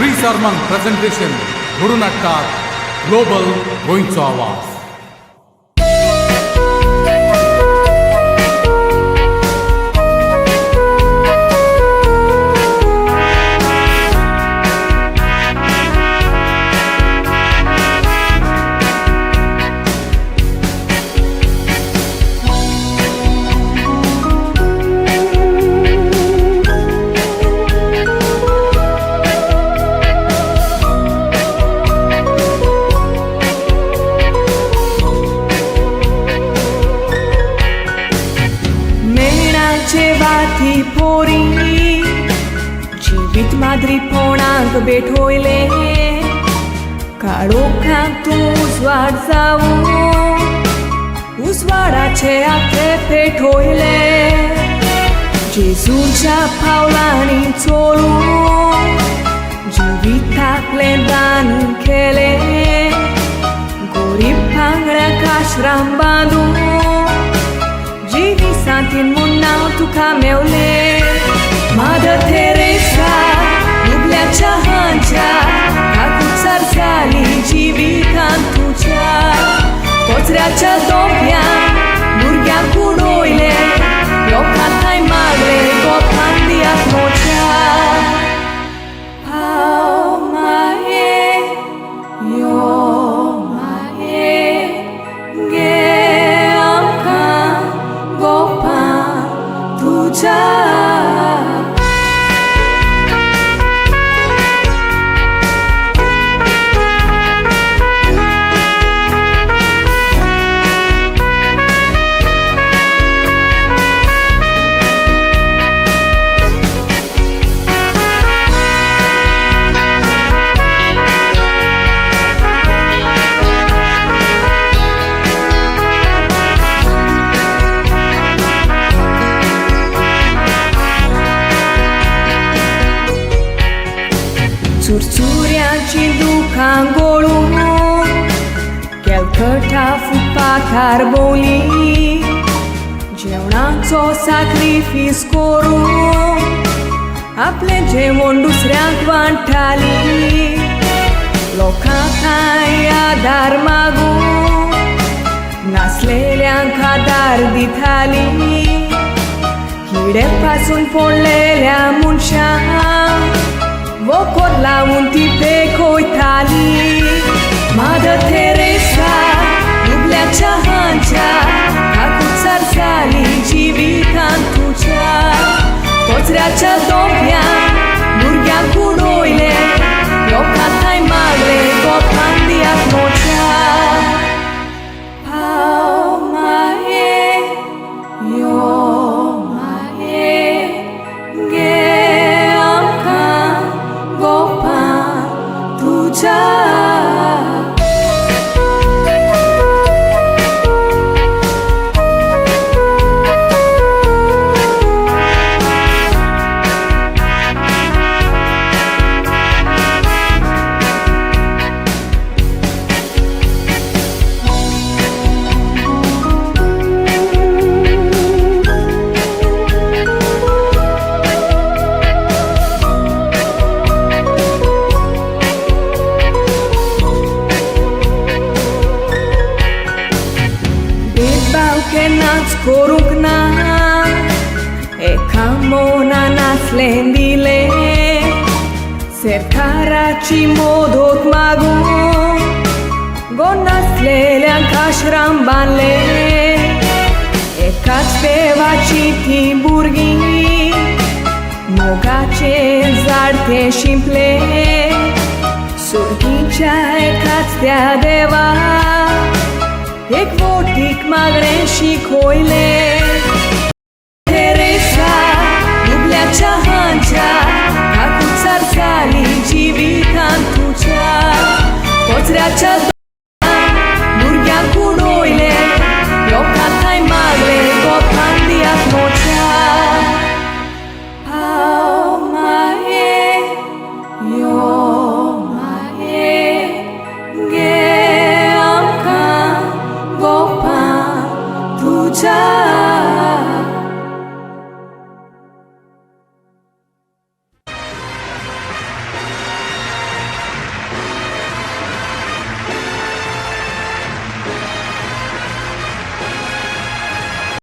Chris-Armand presentation घडून हाडटात global गोंयचो आवाज. वाथी पोरी जीवित माद्री पोणाक बेठोयले काळोखा तूं उजवाड जावूं उजवाडाचे आखे पेठोयले जेजूच्या पावलांनी चलूं जिविताकलें दान केले गोरीब भांगड्याक आश्राम बांदून जीविसांतीन म्हूण नांव तुका मेवलें. Mother Teresa लुबल्याच्या हांच्या काकूचार जाली जिवितांत तुज्या कोचऱ्याच्या दोंप्यान भुरग्यांक उडोयले लोकांक थंय मागले गोपान दियात मोच्या. पाव माये यो माये गे आमकां गोपान तुज्या. चुरचुऱ्यांची दुखां गळून केलकटा फुटपाकार भोंवली जेवणाचो साक्रिफीस करून आपलें जेवण दुसऱ्यांक वांट्टाली लोकांक आदार मागून नासलेल्यांक आदार दिताली किडे पासून पडलेल्या मनशांक वोकोर लावून ती पेकयताली. Mother Teresa लुबल्याच्या हांच्या काकूचार जाली जिवितांत तुज्या कोचऱ्याच्या दोंप्यान भुरग्यांक उडोयले लोकांक थंय मागले गोपान दियात मोच्या. पाव माये यो माये गे आमकां गोपान तुज्या. केन्नाच करूंक ना एका मोना नासलें दिलें सरकाराची मदत मागून गो नासलेल्यांक आश्राम बांदले एकाच देवाची ती भुरगीं मोगाचें झाड तें शिंपलें सुरगीच्या एकाच त्या देवा एक वोटीक मागणें शिकयलें. तेरेसा लुबल्याच्या हांच्या काकूचार जाली जिवितांत तुज्या कोचऱ्याच्या